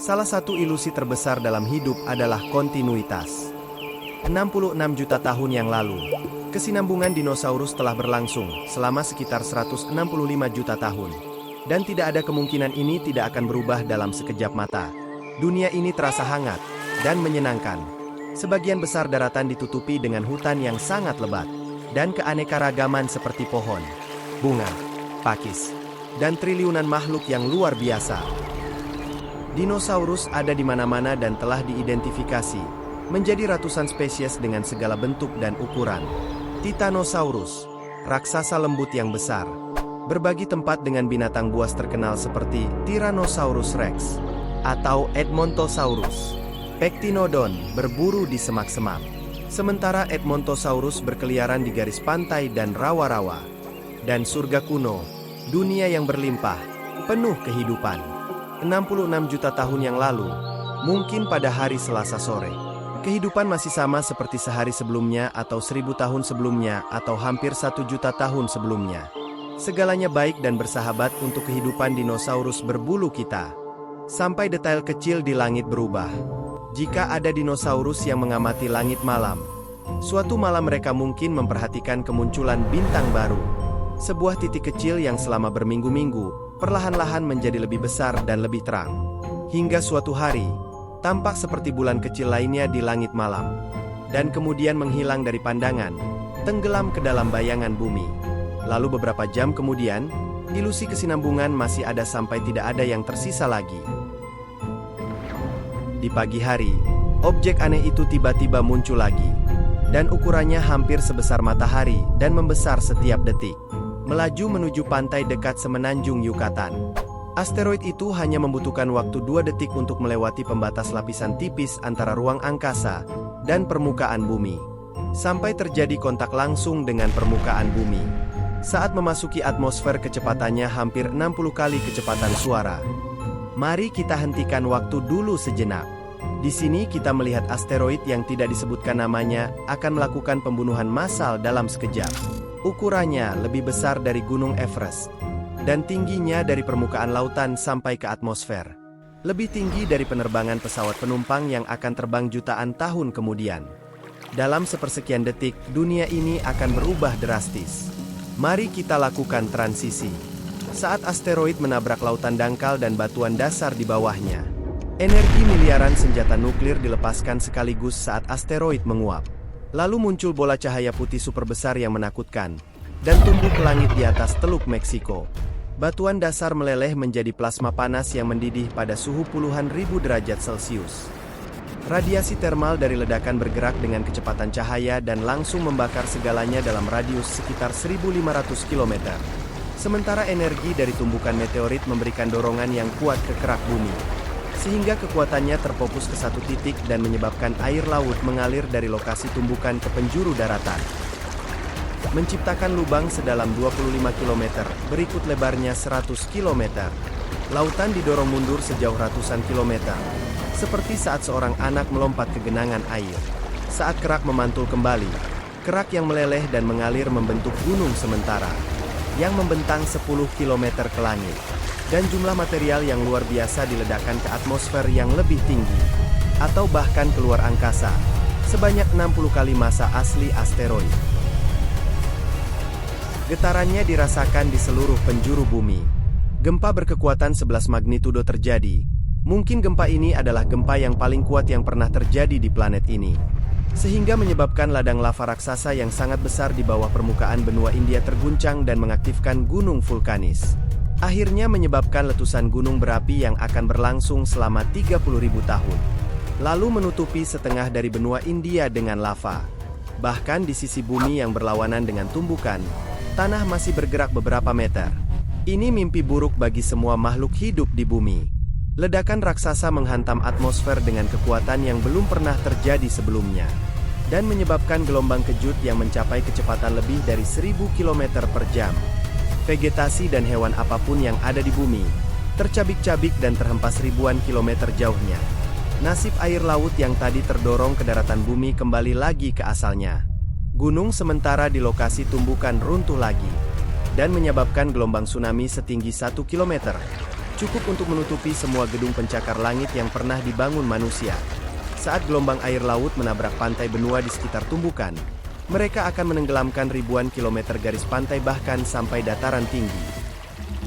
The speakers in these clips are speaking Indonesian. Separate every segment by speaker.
Speaker 1: Salah satu ilusi terbesar dalam hidup adalah kontinuitas. 66 juta tahun yang lalu, kesinambungan dinosaurus telah berlangsung selama sekitar 165 juta tahun. Dan tidak ada kemungkinan ini tidak akan berubah dalam sekejap mata. Dunia ini terasa hangat dan menyenangkan. Sebagian besar daratan ditutupi dengan hutan yang sangat lebat, dan keanekaragaman seperti pohon, bunga, pakis, dan triliunan makhluk yang luar biasa. Dinosaurus ada di mana-mana dan telah diidentifikasi menjadi ratusan spesies dengan segala bentuk dan ukuran. Titanosaurus, raksasa lembut yang besar, berbagi tempat dengan binatang buas terkenal seperti Tyrannosaurus rex atau Edmontosaurus. Pectinodon berburu di semak-semak, sementara Edmontosaurus berkeliaran di garis pantai dan rawa-rawa. Dan surga kuno, dunia yang berlimpah, penuh kehidupan. 66 juta tahun yang lalu, mungkin pada hari Selasa sore, kehidupan masih sama seperti sehari sebelumnya atau 1000 tahun sebelumnya atau hampir 1 juta tahun sebelumnya. Segalanya baik dan bersahabat untuk kehidupan dinosaurus berbulu kita. Sampai detail kecil di langit berubah. Jika ada dinosaurus yang mengamati langit malam, suatu malam mereka mungkin memperhatikan kemunculan bintang baru. Sebuah titik kecil yang selama berminggu-minggu perlahan-lahan menjadi lebih besar dan lebih terang. Hingga suatu hari, tampak seperti bulan kecil lainnya di langit malam. Dan kemudian menghilang dari pandangan, tenggelam ke dalam bayangan bumi. Lalu beberapa jam kemudian, ilusi kesinambungan masih ada sampai tidak ada yang tersisa lagi. Di pagi hari, objek aneh itu tiba-tiba muncul lagi. Dan ukurannya hampir sebesar matahari dan membesar setiap detik. Melaju menuju pantai dekat semenanjung Yucatan. Asteroid itu hanya membutuhkan waktu 2 detik untuk melewati pembatas lapisan tipis antara ruang angkasa dan permukaan bumi. Sampai terjadi kontak langsung dengan permukaan bumi. Saat memasuki atmosfer kecepatannya hampir 60 kali kecepatan suara. Mari kita hentikan waktu dulu sejenak. Di sini kita melihat asteroid yang tidak disebutkan namanya akan melakukan pembunuhan massal dalam sekejap. Ukurannya lebih besar dari Gunung Everest, dan tingginya dari permukaan lautan sampai ke atmosfer. Lebih tinggi dari penerbangan pesawat penumpang yang akan terbang jutaan tahun kemudian. Dalam sepersekian detik, dunia ini akan berubah drastis. Mari kita lakukan transisi. Saat asteroid menabrak lautan dangkal dan batuan dasar di bawahnya, energi miliaran senjata nuklir dilepaskan sekaligus saat asteroid menguap. Lalu muncul bola cahaya putih super besar yang menakutkan, dan tumbuh ke langit di atas Teluk Meksiko. Batuan dasar meleleh menjadi plasma panas yang mendidih pada suhu puluhan ribu derajat Celcius. Radiasi termal dari ledakan bergerak dengan kecepatan cahaya dan langsung membakar segalanya dalam radius sekitar 1.500 km. Sementara energi dari tumbukan meteorit memberikan dorongan yang kuat ke kerak bumi, sehingga kekuatannya terfokus ke satu titik dan menyebabkan air laut mengalir dari lokasi tumbukan ke penjuru daratan. Menciptakan lubang sedalam 25 km, berikut lebarnya 100 km. Lautan didorong mundur sejauh ratusan kilometer. Seperti saat seorang anak melompat ke genangan air. Saat kerak memantul kembali, kerak yang meleleh dan mengalir membentuk gunung sementara, yang membentang 10 km ke langit. Dan jumlah material yang luar biasa diledakkan ke atmosfer yang lebih tinggi, atau bahkan keluar angkasa, sebanyak 60 kali massa asli asteroid. Getarannya dirasakan di seluruh penjuru bumi. Gempa berkekuatan 11 magnitudo terjadi. Mungkin gempa ini adalah gempa yang paling kuat yang pernah terjadi di planet ini. Sehingga menyebabkan ladang lava raksasa yang sangat besar di bawah permukaan benua India terguncang dan mengaktifkan gunung vulkanis. Akhirnya menyebabkan letusan gunung berapi yang akan berlangsung selama 30.000 tahun. Lalu menutupi setengah dari benua India dengan lava. Bahkan di sisi bumi yang berlawanan dengan tumbukan, tanah masih bergerak beberapa meter. Ini mimpi buruk bagi semua makhluk hidup di bumi. Ledakan raksasa menghantam atmosfer dengan kekuatan yang belum pernah terjadi sebelumnya. Dan menyebabkan gelombang kejut yang mencapai kecepatan lebih dari 1000 km per jam. Vegetasi dan hewan apapun yang ada di bumi tercabik-cabik dan terhempas ribuan kilometer jauhnya. Nasib air laut yang tadi terdorong ke daratan bumi kembali lagi ke asalnya. Gunung sementara di lokasi tumbukan runtuh lagi, dan menyebabkan gelombang tsunami setinggi 1 km. Cukup untuk menutupi semua gedung pencakar langit yang pernah dibangun manusia. Saat gelombang air laut menabrak pantai benua di sekitar tumbukan, mereka akan menenggelamkan ribuan kilometer garis pantai bahkan sampai dataran tinggi.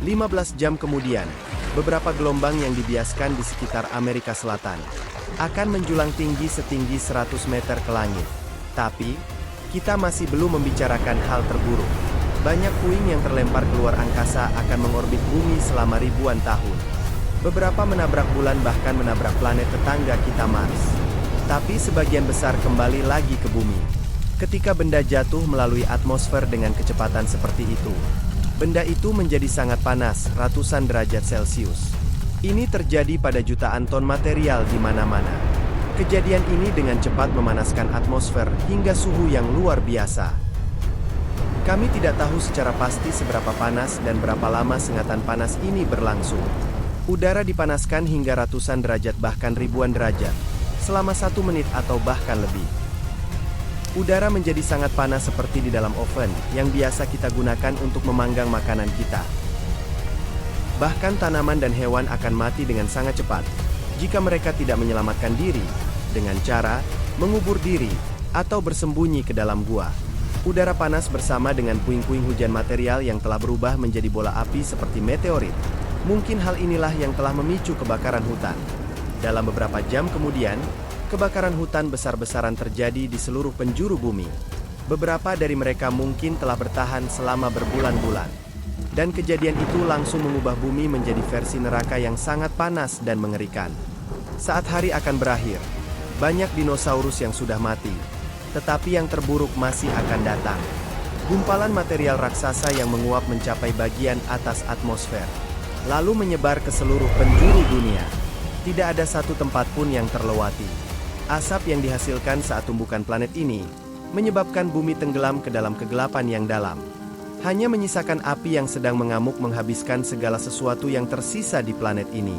Speaker 1: 15 jam kemudian, beberapa gelombang yang dibiaskan di sekitar Amerika Selatan akan menjulang tinggi setinggi 100 meter ke langit. Tapi, kita masih belum membicarakan hal terburuk. Banyak puing yang terlempar keluar angkasa akan mengorbit bumi selama ribuan tahun. Beberapa menabrak bulan bahkan menabrak planet tetangga kita Mars. Tapi sebagian besar kembali lagi ke bumi. Ketika benda jatuh melalui atmosfer dengan kecepatan seperti itu, benda itu menjadi sangat panas, ratusan derajat Celcius. Ini terjadi pada jutaan ton material di mana-mana. Kejadian ini dengan cepat memanaskan atmosfer hingga suhu yang luar biasa. Kami tidak tahu secara pasti seberapa panas dan berapa lama sengatan panas ini berlangsung. Udara dipanaskan hingga ratusan derajat bahkan ribuan derajat, selama 1 menit atau bahkan lebih. Udara menjadi sangat panas seperti di dalam oven, yang biasa kita gunakan untuk memanggang makanan kita. Bahkan tanaman dan hewan akan mati dengan sangat cepat, jika mereka tidak menyelamatkan diri, dengan cara mengubur diri, atau bersembunyi ke dalam gua. Udara panas bersama dengan puing-puing hujan material yang telah berubah menjadi bola api seperti meteorit. Mungkin hal inilah yang telah memicu kebakaran hutan. Dalam beberapa jam kemudian, kebakaran hutan besar-besaran terjadi di seluruh penjuru bumi. Beberapa dari mereka mungkin telah bertahan selama berbulan-bulan. Dan kejadian itu langsung mengubah bumi menjadi versi neraka yang sangat panas dan mengerikan. Saat hari akan berakhir, banyak dinosaurus yang sudah mati. Tetapi yang terburuk masih akan datang. Gumpalan material raksasa yang menguap mencapai bagian atas atmosfer, lalu menyebar ke seluruh penjuru dunia. Tidak ada satu tempat pun yang terlewati. Asap yang dihasilkan saat tumbukan planet ini menyebabkan bumi tenggelam ke dalam kegelapan yang dalam. Hanya menyisakan api yang sedang mengamuk menghabiskan segala sesuatu yang tersisa di planet ini.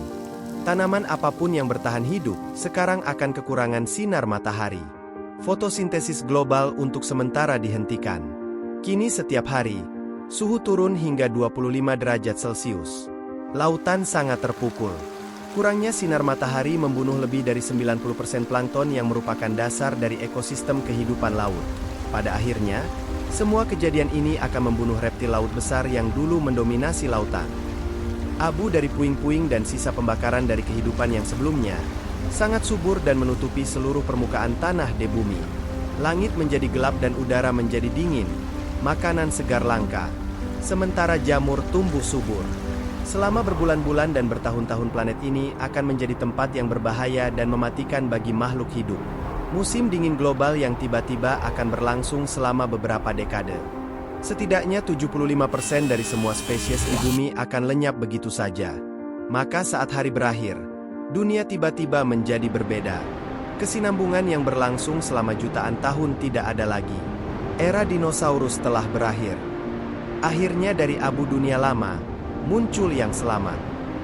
Speaker 1: Tanaman apapun yang bertahan hidup sekarang akan kekurangan sinar matahari. Fotosintesis global untuk sementara dihentikan. Kini setiap hari, suhu turun hingga 25 derajat Celcius. Lautan sangat terpukul. Kurangnya sinar matahari membunuh lebih dari 90% plankton yang merupakan dasar dari ekosistem kehidupan laut. Pada akhirnya, semua kejadian ini akan membunuh reptil laut besar yang dulu mendominasi lautan. Abu dari puing-puing dan sisa pembakaran dari kehidupan yang sebelumnya sangat subur dan menutupi seluruh permukaan tanah di bumi. Langit menjadi gelap dan udara menjadi dingin. Makanan segar langka. Sementara jamur tumbuh subur. Selama berbulan-bulan dan bertahun-tahun planet ini akan menjadi tempat yang berbahaya dan mematikan bagi makhluk hidup. Musim dingin global yang tiba-tiba akan berlangsung selama beberapa dekade. Setidaknya 75% dari semua spesies di bumi akan lenyap begitu saja. Maka saat hari berakhir, dunia tiba-tiba menjadi berbeda. Kesinambungan yang berlangsung selama jutaan tahun tidak ada lagi. Era dinosaurus telah berakhir. Akhirnya dari abu dunia lama, muncul yang selamat.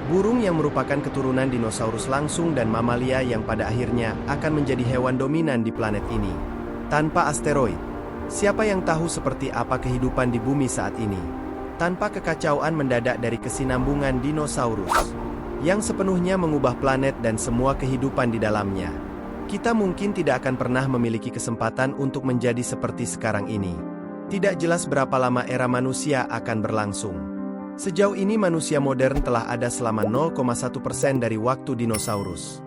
Speaker 1: Burung yang merupakan keturunan dinosaurus langsung dan mamalia yang pada akhirnya akan menjadi hewan dominan di planet ini. Tanpa asteroid, siapa yang tahu seperti apa kehidupan di bumi saat ini? Tanpa kekacauan mendadak dari kesinambungan dinosaurus yang sepenuhnya mengubah planet dan semua kehidupan di dalamnya, kita mungkin tidak akan pernah memiliki kesempatan untuk menjadi seperti sekarang ini. Tidak jelas berapa lama era manusia akan berlangsung. Sejauh ini manusia modern telah ada selama 0,1% dari waktu dinosaurus.